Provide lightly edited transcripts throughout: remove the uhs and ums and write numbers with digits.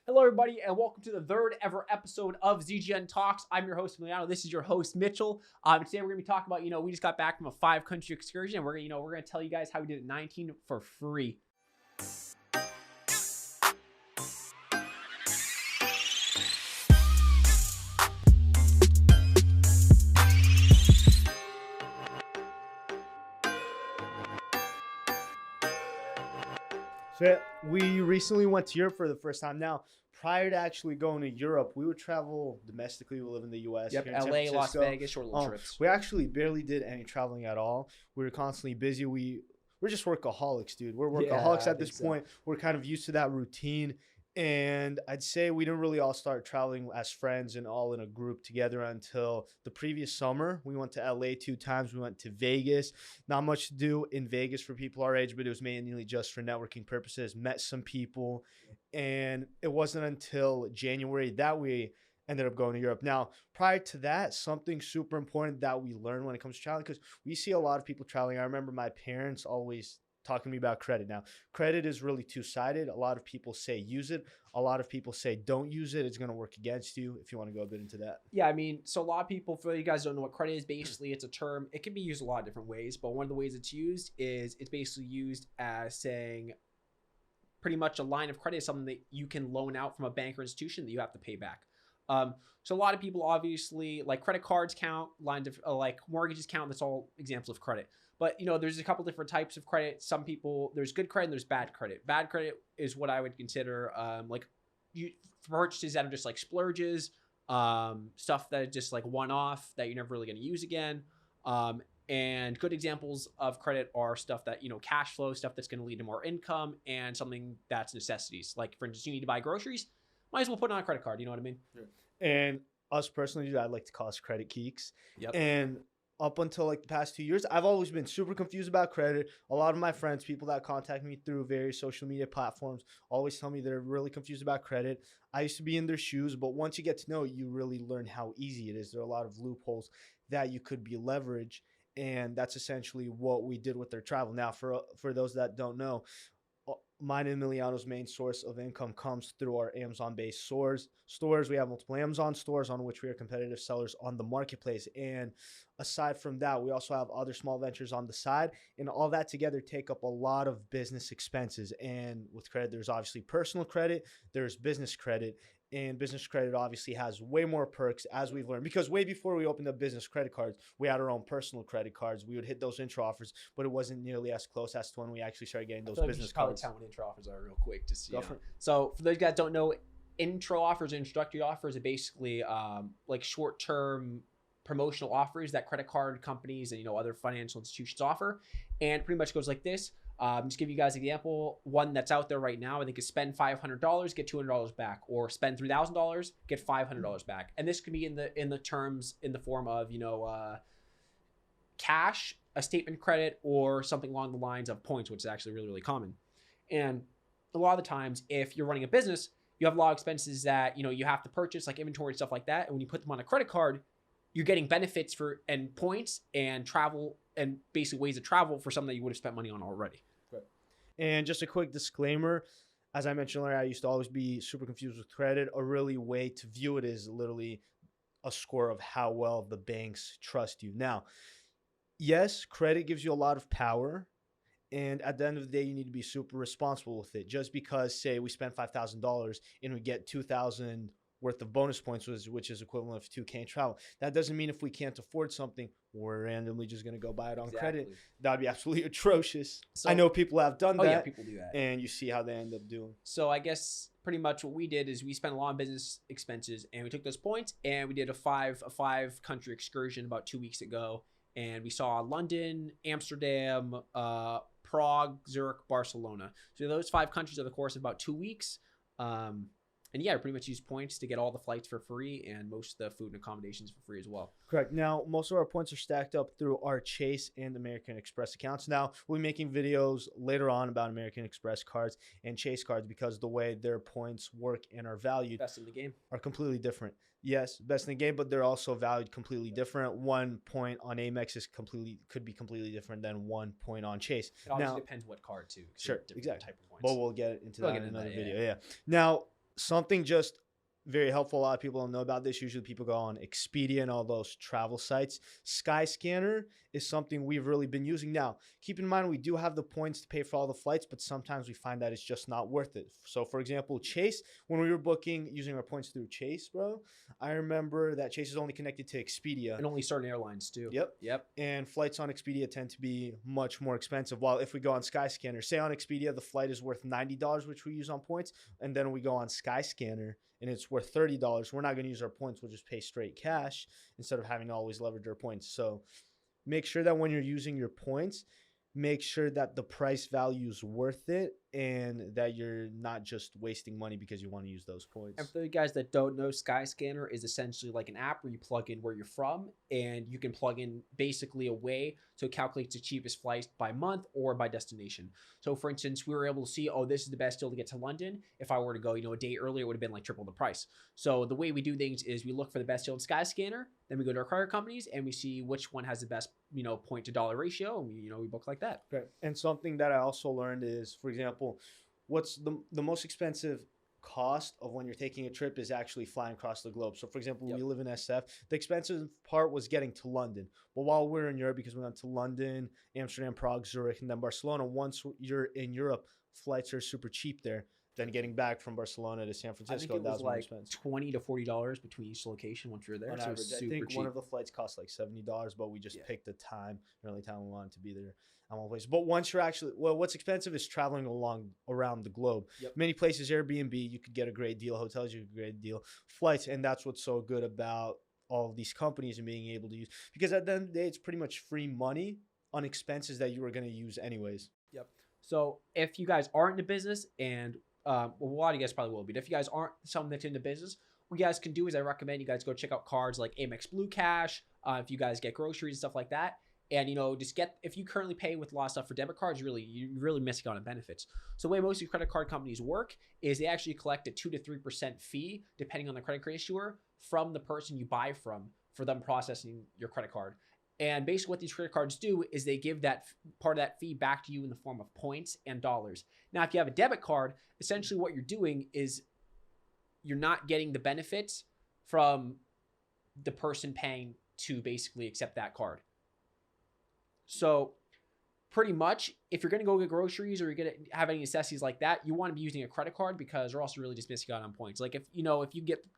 Hello, everybody, and welcome to the third ever episode of ZGN Talks. I'm your host, Emiliano. This is your host, Mitchell. Today we're going to be talking about, we just got back from a 5-country excursion, and we're going to tell you guys how we did it 19 for free. So we recently went to Europe for the first time. Now, prior to actually going to Europe, we would travel domestically. We live in the U.S. Yep, here in San LA, Las Francisco. Vegas, short little trips. We actually barely did any traveling at all. We were constantly busy. We're just workaholics, dude. We're workaholics at this point. We're kind of used to that routine. And I'd say we didn't really all start traveling as friends and all in a group together until the previous summer. We went to LA 2 times. We went to Vegas. Not much to do in Vegas for people our age, but it was mainly just for networking purposes. Met some people. And it wasn't until January that we ended up going to Europe. Now, prior to that, something super important that we learned when it comes to traveling, because we see a lot of people traveling. I remember my parents always talking to me about credit. Now, credit is really two-sided. A lot of people say use it. A lot of people say don't use it. It's going to work against you. If you want to go a bit into that. Yeah, so a lot of people, for you guys don't know what credit is, basically it's a term. It can be used a lot of different ways, but one of the ways it's used is it's basically used as saying pretty much a line of credit is something that you can loan out from a bank or institution that you have to pay back. So a lot of people obviously like credit cards count, lines of like mortgages count. That's all examples of credit. But there's a couple different types of credit. Some people, there's good credit and there's bad credit. Bad credit is what I would consider like you purchases that are just like splurges, stuff that is just like one-off that you're never really going to use again. And good examples of credit are stuff that, cash flow, stuff that's going to lead to more income, and something that's necessities. Like, for instance, you need to buy groceries, might as well put it on a credit card. You know what I mean? Yeah. And us personally, I'd like to call us credit geeks. Yep. And up until like the past 2 years, I've always been super confused about credit. A lot of my friends, people that contact me through various social media platforms, always tell me they're really confused about credit. I used to be in their shoes, but once you get to know it, you really learn how easy it is. There are a lot of loopholes that you could be leveraged. And that's essentially what we did with their travel. Now, for those that don't know, mine and Emiliano's main source of income comes through our Amazon-based stores. We have multiple Amazon stores on which we are competitive sellers on the marketplace. And aside from that, we also have other small ventures on the side. And all that together take up a lot of business expenses. And with credit, there's obviously personal credit, there's business credit. And business credit obviously has way more perks, as we've learned, because way before we opened up business credit cards, we had our own personal credit cards. We would hit those intro offers, but it wasn't nearly as close as to when we actually started getting those business cards. Probably tell what intro offers are real quick to see. So for those guys that don't know, intro offers, introductory offers are basically like short-term promotional offers that credit card companies and other financial institutions offer, and pretty much goes like this. Just give you guys an example. One that's out there right now, I think, is spend $500, get $200 back, or spend $3,000, get $500 back. And this could be in the terms in the form of cash, a statement credit, or something along the lines of points, which is actually really, really common. And a lot of the times, if you're running a business, you have a lot of expenses that you have to purchase, like inventory and stuff like that. And when you put them on a credit card, you're getting benefits and points and travel and basically ways to travel for something that you would have spent money on already. Right. And just a quick disclaimer, as I mentioned earlier, I used to always be super confused with credit. A really way to view it is literally a score of how well the banks trust you. Now, yes, credit gives you a lot of power. And at the end of the day, you need to be super responsible with it. Just because, say, we spend $5,000 and we get $2,000 worth of bonus points, which is equivalent of $2,000 in travel. That doesn't mean if we can't afford something, we're randomly just going to go buy it on credit. That would be absolutely atrocious. So, I know people have done that. Yeah, people do that. And you see how they end up doing. So I guess pretty much what we did is we spent a lot of business expenses, and we took those points and we did a five country excursion about 2 weeks ago. And we saw London, Amsterdam, Prague, Zurich, Barcelona. So those 5 countries over the course of about 2 weeks. And yeah, pretty much use points to get all the flights for free and most of the food and accommodations for free as well. Correct. Now, most of our points are stacked up through our Chase and American Express accounts. Now, we'll be making videos later on about American Express cards and Chase cards because the way their points work and are valued best in the game are completely different. Yes, best in the game, but they're also valued completely different. 1 point on Amex could be completely different than 1 point on Chase. It obviously depends what card too. Sure, exactly. Type of points. But we'll get into that in another video. Yeah. Now, something just very helpful. A lot of people don't know about this. Usually people go on Expedia and all those travel sites. Skyscanner is something we've really been using. Now, keep in mind, we do have the points to pay for all the flights, but sometimes we find that it's just not worth it. So for example, Chase, when we were booking using our points through Chase, bro, I remember that Chase is only connected to Expedia. And only certain airlines too. Yep. And flights on Expedia tend to be much more expensive. While if we go on Skyscanner, say on Expedia, the flight is worth $90, which we use on points, and then we go on Skyscanner and it's worth $30, we're not going to use our points. We'll just pay straight cash instead of having to always leverage our points. So make sure that when you're using your points, make sure that the price value is worth it and that you're not just wasting money because you want to use those points. And for you guys that don't know, Skyscanner is essentially like an app where you plug in where you're from, and you can plug in basically a way so it calculates the cheapest flights by month or by destination. So for instance, we were able to see, oh, this is the best deal to get to London. If I were to go, a day earlier, it would have been like triple the price. So the way we do things is we look for the best deal in Skyscanner, then we go to our credit companies and we see which one has the best, point to dollar ratio, and we book like that. Okay. And something that I also learned is, for example, what's the most expensive cost of when you're taking a trip is actually flying across the globe. So for example, we live in SF. The expensive part was getting to London. But while we're in Europe, because we went to London, Amsterdam, Prague, Zurich, and then Barcelona, once you're in Europe, flights are super cheap there. Then getting back from Barcelona to San Francisco, that was like $20 to $40 between each location once you're there. On average, I think cheap. One of the flights cost like $70, but we just picked the time, early time we wanted to be there. One place. But once you're what's expensive is traveling around the globe. Many places, Airbnb, you could get a great deal. Hotels, you could get a great deal. Flights, and that's what's so good about all of these companies and being able to use. Because at the end of the day, it's pretty much free money on expenses that you were going to use anyways. Yep. So if you guys aren't in the business, and a lot of you guys probably will be, but if you guys aren't someone that's in the business, what you guys can do is I recommend you guys go check out cards like Amex Blue Cash. If you guys get groceries and stuff like that. And, just if you currently pay with a lot of stuff for debit cards, you're really missing out on benefits. So the way most of your credit card companies work is they actually collect a 2 to 3% fee, depending on the credit card issuer, from the person you buy from for them processing your credit card. And basically what these credit cards do is they give that part of that fee back to you in the form of points and dollars. Now, if you have a debit card, essentially what you're doing is you're not getting the benefits from the person paying to basically accept that card. So pretty much, if you're going to go get groceries or you're going to have any necessities like that, you want to be using a credit card because you're also really just missing out on points. Like if you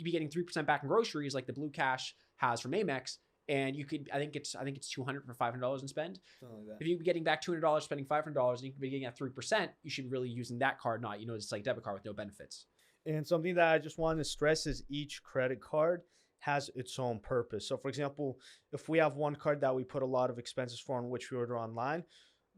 be getting 3% back in groceries like the Blue Cash has from Amex, and you could, I think it's $200 for $500 in spend. Something like that. If you're getting back $200, spending $500, and you could be getting at 3%, you should really be using that card, not, it's like debit card with no benefits. And something that I just wanted to stress is each credit card has its own purpose. So for example, if we have one card that we put a lot of expenses for on which we order online,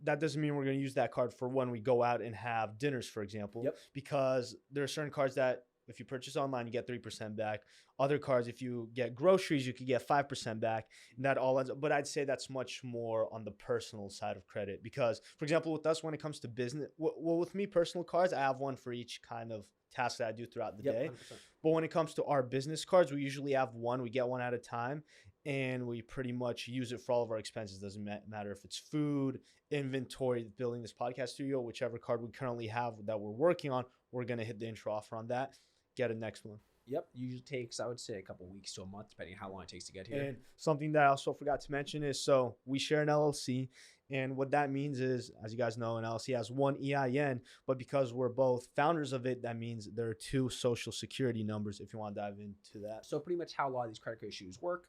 that doesn't mean we're going to use that card for when we go out and have dinners, for example, because there are certain cards that if you purchase online, you get 3% back. Other cards, if you get groceries, you could get 5% back, and that all ends up. But I'd say that's much more on the personal side of credit because, for example, with us, when it comes to business, well, with me, personal cards, I have one for each kind of task that I do throughout the day. 100%. But when it comes to our business cards, we usually have one. We get one at a time, and we pretty much use it for all of our expenses. Doesn't matter if it's food, inventory, building this podcast studio, whichever card we currently have that we're working on, we're going to hit the intro offer on that. Get a next one. Yep. Usually takes, I would say, a couple weeks to a month, depending on how long it takes to get here. And something that I also forgot to mention is, so we share an LLC. And what that means is, as you guys know, an LLC has one EIN, but because we're both founders of it, that means there are 2 social security numbers if you want to dive into that. So pretty much how a lot of these credit card issues work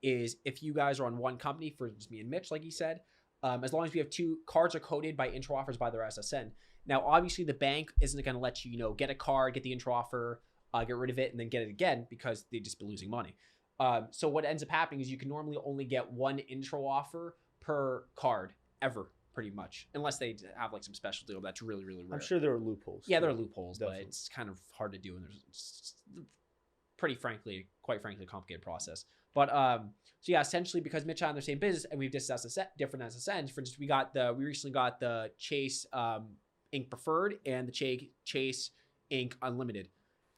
is if you guys are on one company, for instance, me and Mitch, like he said, as long as we have 2 cards are coded by intro offers by their SSN. Now, obviously, the bank isn't going to let you, get a card, get the intro offer, get rid of it, and then get it again because they'd just be losing money. So what ends up happening is you can normally only get 1 intro offer per card ever, pretty much, unless they have like some special deal that's really, really rare. I'm sure there are loopholes. Yeah, there are loopholes, definitely. But it's kind of hard to do, and there's quite frankly, a complicated process. But so yeah, essentially because Mitch and I are in the same business and we've discussed different SSNs. For instance, we recently got the Chase Inc. Preferred and the Chase Inc. Unlimited.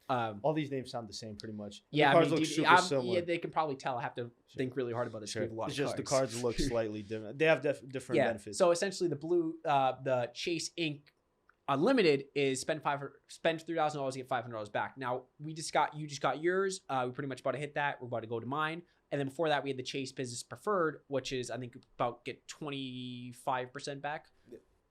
All these names sound the same pretty much. Yeah, the cards look super similar. Yeah, they can probably tell. I have to think really hard about this. Sure. It's just the cards look slightly different. They have different benefits. So essentially, the Chase Inc. Unlimited is spend $3,000 to get $500 back. Now you just got yours. We pretty much about to hit that. We're about to go to mine. And then before that, we had the Chase Business Preferred, which is I think about get 25% back,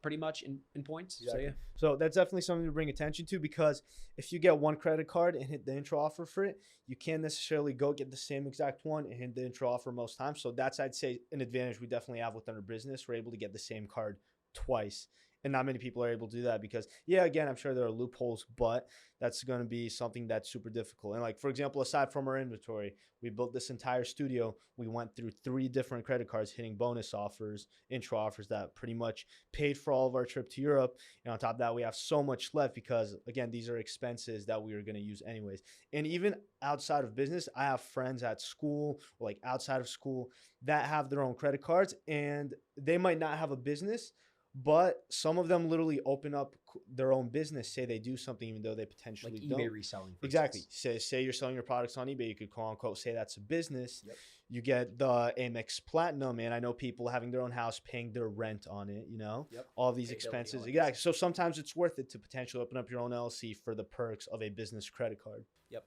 pretty much in points. Exactly. So yeah. So that's definitely something to bring attention to, because if you get one credit card and hit the intro offer for it, you can't necessarily go get the same exact one and hit the intro offer most times. So that's, I'd say, an advantage we definitely have within our business. We're able to get the same card twice. And not many people are able to do that because, yeah, again, I'm sure there are loopholes, but that's going to be something that's super difficult. And like, for example, aside from our inventory, we built this entire studio. We went through 3 different credit cards, hitting bonus offers, intro offers that pretty much paid for all of our trip to Europe. And on top of that, we have so much left because, again, these are expenses that we are going to use anyways. And even outside of business, I have friends at school or like outside of school that have their own credit cards, and they might not have a business, but some of them literally open up their own business, say they do something even though they potentially Like don't. eBay reselling. Exactly. Say you're selling your products on eBay. You could quote unquote say that's a business. Yep. You get the Amex Platinum, and I know people having their own house paying their rent on it, you know, all these expenses. Exactly. So sometimes it's worth it to potentially open up your own LLC for the perks of a business credit card. Yep.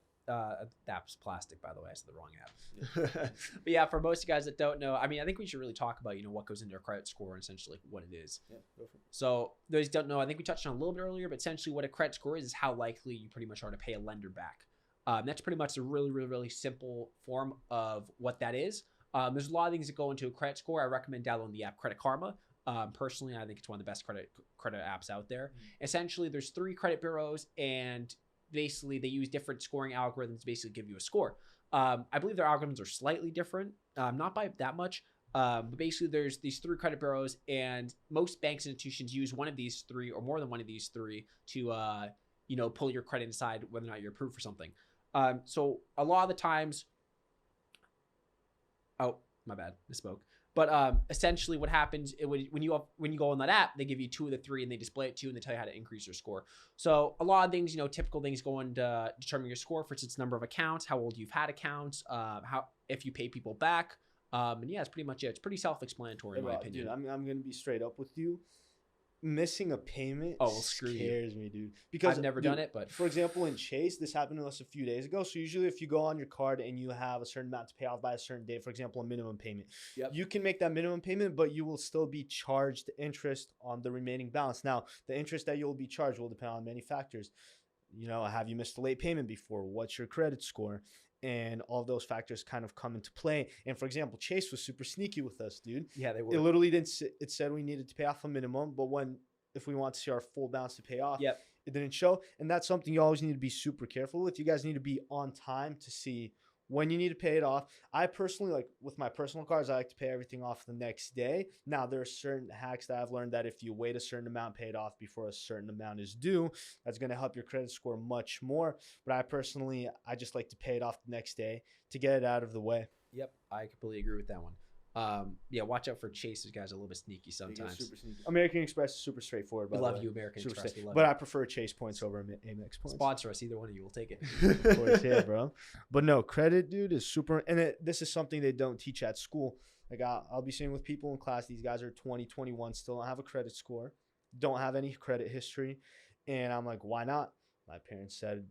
That's plastic, by the way. I said the wrong app. But yeah, for most of you guys that don't know, I mean, I think we should really talk about, what goes into a credit score and essentially what it is. Yeah, go for it. So those who don't know, I think we touched on it a little bit earlier, but essentially what a credit score is how likely you pretty much are to pay a lender back. That's pretty much a really, really, really simple form of what that is. There's a lot of things that go into a credit score. I recommend downloading the app Credit Karma. Personally, I think it's one of the best credit apps out there. Mm-hmm. Essentially, there's 3 credit bureaus, and basically they use different scoring algorithms to basically give you a score. I believe their algorithms are slightly different, not by that much. But basically there's these 3 credit bureaus, and most banks and institutions use one of these 3 or more than one of these 3 to, pull your credit and decide whether or not you're approved for something. So a lot of the times, oh, my bad, misspoke. But essentially what happens when you go on that app, they give you 2 of the 3 and they display it to you and they tell you how to increase your score. So a lot of things, typical things go into determine your score. For instance, number of accounts, how old you've had accounts, how if you pay people back. And yeah, it's pretty much it. It's pretty self-explanatory in my opinion. Dude, I'm going to be straight up with you. Missing a payment scares me, dude. Because I've never done it, but for example, in Chase, this happened to us a few days ago. So usually if you go on your card and you have a certain amount to pay off by a certain date, for example, a minimum payment, you can make that minimum payment, but you will still be charged interest on the remaining balance. Now, the interest that you'll be charged will depend on many factors. Have you missed a late payment before? What's your credit score? And all those factors kind of come into play. And for example, Chase was super sneaky with us, dude. Yeah, they were. It literally didn't. It said we needed to pay off a minimum, but if we want to see our full balance to pay off, it didn't show. And that's something you always need to be super careful with. You guys need to be on time to see when you need to pay it off. I personally, like with my personal cards, I like to pay everything off the next day. Now, there are certain hacks that I've learned that if you wait a certain amount, pay it off before a certain amount is due, that's going to help your credit score much more. But I just like to pay it off the next day to get it out of the way. Yep, I completely agree with that one. Yeah, watch out for Chase. These guys are a little bit sneaky sometimes. Super sneaky. American Express is super straightforward. We love you, American Express. But I prefer Chase points over Amex points. Sponsor us, either one of you will take it. Of course, yeah, bro. But no, credit, dude, is super. And this is something they don't teach at school. Like I'll be sitting with people in class. These guys are 20, 21, still don't have a credit score, don't have any credit history, and I'm like, why not? My parents said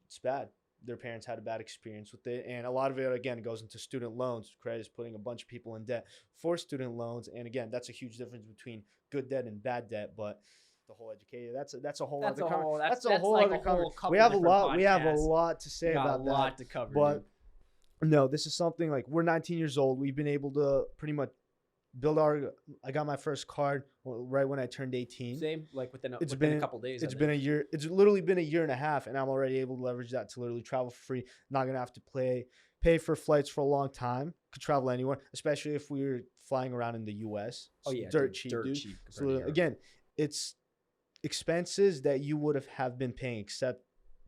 it's bad. Their parents had a bad experience with it. And a lot of it, again, goes into student loans. Credit is putting a bunch of people in debt for student loans. And again, that's a huge difference between good debt and bad debt. But the whole education, that's a whole other conversation. That's a whole other conversation. We have a lot to say about that. A lot to cover. But no, this is something like we're 19 years old. We've been able to pretty much I got my first card right when I turned 18. Same, like within a couple days. It's been a year. It's literally been a year and a half, and I'm already able to leverage that to literally travel for free. Not gonna have to pay for flights for a long time. Could travel anywhere, especially if we were flying around in the U.S. Oh yeah, dirt cheap, dude. So again, it's expenses that you would have been paying, except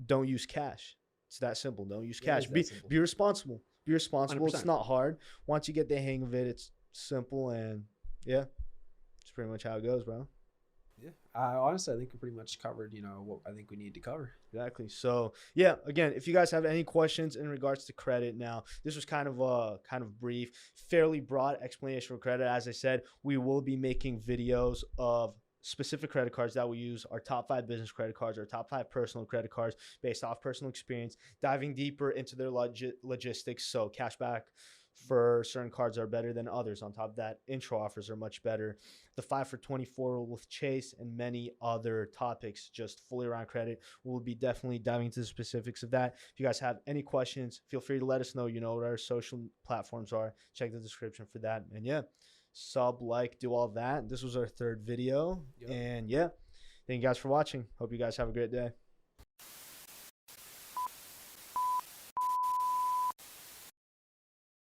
don't use cash. It's that simple. Don't use cash. Be responsible. Be responsible. 100%. It's not hard. Once you get the hang of it, it's simple, and yeah, it's pretty much how it goes, bro. Yeah, honestly, I think we pretty much covered, what I think we need to cover. Exactly. So yeah, again, if you guys have any questions in regards to credit, now this was kind of brief, fairly broad explanation for credit. As I said, we will be making videos of specific credit cards that we use, our top 5 business credit cards, our top 5 personal credit cards based off personal experience, diving deeper into their logistics. So cashback for certain cards are better than others. On top of that, intro offers are much better. The 5 for 24 with Chase and many other topics just fully around credit. We'll be definitely diving into the specifics of that. If you guys have any questions, feel free to let us know. You know what our social platforms are. Check the description for that. And yeah, sub, like, do all that. This was our 3rd video. Yep. And yeah, thank you guys for watching. Hope you guys have a great day.